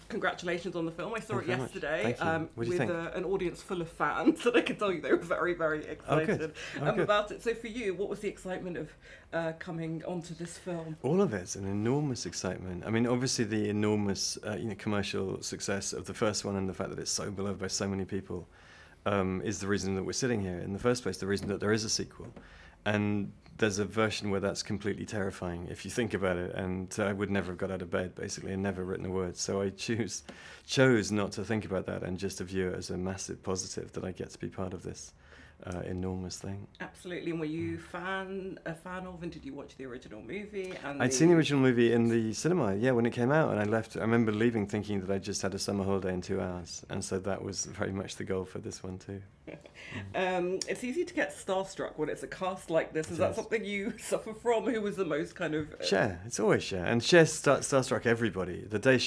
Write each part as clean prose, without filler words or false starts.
Congratulations on the film. I saw it Thank you very much. yesterday Thank you. What do you with think? an audience full of fans, and I can tell you they were very, very excited good. about it. So for you, what was the excitement of coming onto this film? All of it's an enormous excitement. I mean, obviously the enormous commercial success of the first one and the fact that it's so beloved by so many people is the reason that we're sitting here in the first place, the reason that there is a sequel. And there's a version where that's completely terrifying if you think about it, and I would never have got out of bed basically and never written a word. So I chose not to think about that and just to view it as a massive positive that I get to be part of this enormous thing. Absolutely. And were you a fan of, and did you watch the original movie? I'd seen the original movie in the cinema, yeah, when it came out, and I left. I remember leaving thinking that I just had a summer holiday in 2 hours, and so that was very much the goal for this one too. It's easy to get starstruck when it's a cast like this. Is that something you suffer from? Who was the most kind of... Cher. It's always Cher. And Cher starstruck everybody. The day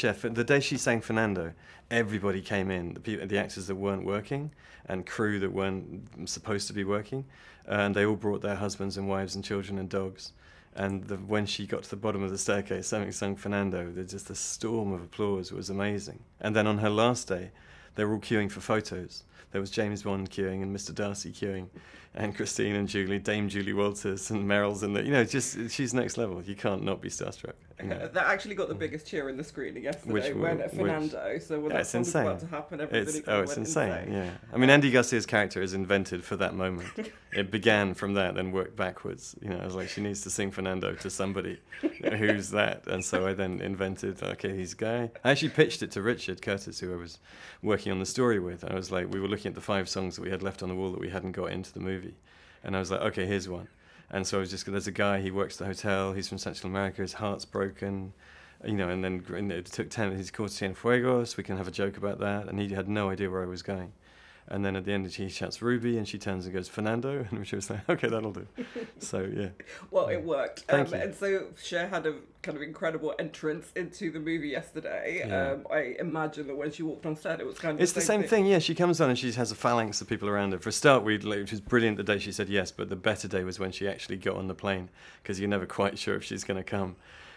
she sang Fernando, everybody came in. The actors that weren't working and crew that weren't supposed to be working. And they all brought their husbands and wives and children and dogs. And when she got to the bottom of the staircase, sung Fernando, there's just a storm of applause. It was amazing. And then on her last day, they were all queuing for photos. There was James Bond queuing and Mr. Darcy queuing, and Christine and Julie, Dame Julie Walters and Meryl's in there. She's next level. You can't not be starstruck. That actually got the biggest cheer in the screening yesterday when Fernando. So when that song was about to happen, everybody went insane. Yeah. I mean, Andy Garcia's character is invented for that moment. It began from that, then worked backwards. I was like, she needs to sing Fernando to somebody. Who's that? And so I then invented, okay, he's a guy. I actually pitched it to Richard Curtis, who I was working on the story with. I was like, we were looking at the 5 songs that we had left on the wall that we hadn't got into the movie. And I was like, okay, here's one. And so I was there's a guy, he works at the hotel, he's from Central America, his heart's broken, and then it took 10, he's called Cienfuegos, we can have a joke about that, and he had no idea where I was going. And then at the end he shouts Ruby, and she turns and goes Fernando, and she was like, okay, that'll do. So, yeah. Well, it worked. Thank you. And so Cher had a kind of incredible entrance into the movie yesterday. Yeah. I imagine that when she walked on set, it was kind of It's the same thing, yeah. She comes on and she has a phalanx of people around her. For a start, which was brilliant the day she said yes, but the better day was when she actually got on the plane, because you're never quite sure if she's going to come.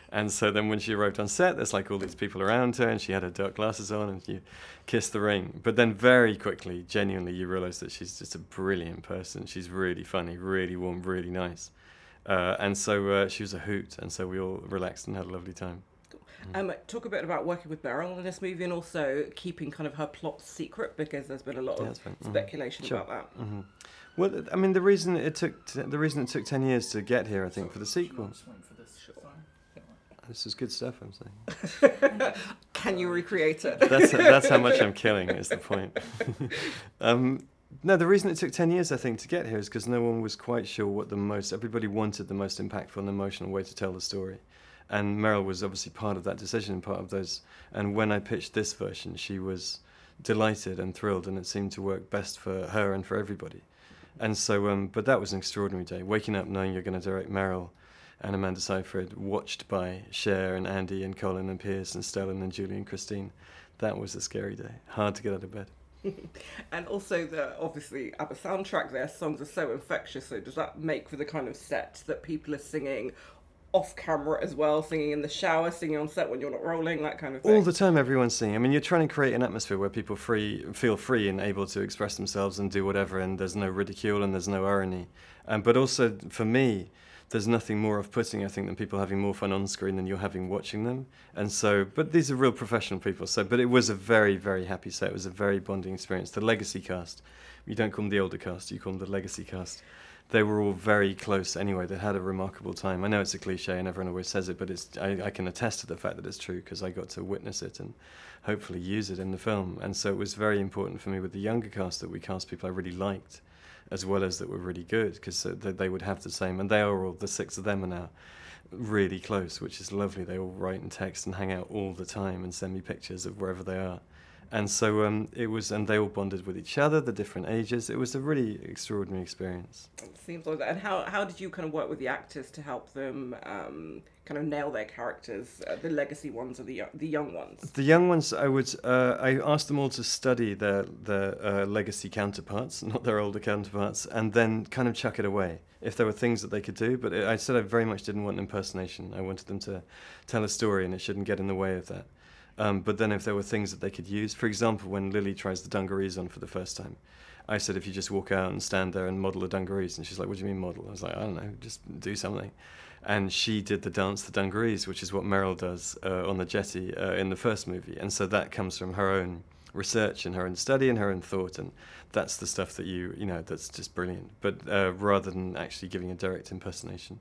And so then when she arrived on set, there's like all these people around her, and she had her dark glasses on, and you kiss the ring. But then very quickly, genuinely, you realise that she's just a brilliant person. She's really funny, really warm, really nice. And so she was a hoot, and so we all relaxed and had a lovely time. Talk a bit about working with Meryl in this movie, and also keeping kind of her plot secret, because there's been a lot of speculation about that. Mm-hmm. Well, I mean, the reason it took 10 years to get here, I think, for the sequel. This is good stuff, I'm saying. Can you recreate it? That's how much I'm killing, is the point. No, the reason it took 10 years, I think, to get here is because no one was quite sure everybody wanted the most impactful and emotional way to tell the story. And Meryl was obviously part of that decision, part of those. And when I pitched this version, she was delighted and thrilled, and it seemed to work best for her and for everybody. And so, but that was an extraordinary day. Waking up knowing you're going to direct Meryl and Amanda Seyfried, watched by Cher and Andy and Colin and Pierce and Stellan and Julie and Christine. That was a scary day. Hard to get out of bed. And also, obviously, ABBA soundtrack, their songs are so infectious. So does that make for the kind of set that people are singing off camera as well, singing in the shower, singing on set when you're not rolling, that kind of thing? All the time, everyone's singing. I mean, you're trying to create an atmosphere where people feel free and able to express themselves and do whatever, and there's no ridicule and there's no irony. But also, for me, there's nothing more off-putting, I think, than people having more fun on screen than you're having watching them. And so, but these are real professional people. So, but it was a very, very happy set. It was a very bonding experience. The legacy cast, you don't call them the older cast, you call them the legacy cast. They were all very close anyway. They had a remarkable time. I know it's a cliche and everyone always says it, but I can attest to the fact that it's true because I got to witness it and hopefully use it in the film. And so it was very important for me with the younger cast that we cast people I really liked, as well as that were really good, because they would have the same, and they are all, the 6 of them are now really close, which is lovely. They all write and text and hang out all the time and send me pictures of wherever they are. And so it was, and they all bonded with each other, the different ages. It was a really extraordinary experience. It seems like that. And how did you kind of work with the actors to help them kind of nail their characters, the legacy ones or the young ones? The young ones, I asked them all to study their legacy counterparts, not their older counterparts, and then kind of chuck it away if there were things that they could do. But I said I very much didn't want impersonation. I wanted them to tell a story, and it shouldn't get in the way of that. But then if there were things that they could use, for example, when Lily tries the dungarees on for the first time, I said, if you just walk out and stand there and model the dungarees. And she's like, what do you mean model? I was like, I don't know, just do something. And she did the dance, the dungarees, which is what Meryl does on the jetty in the first movie. And so that comes from her own research and her own study and her own thought. And that's the stuff that you know, that's just brilliant. But rather than actually giving a direct impersonation.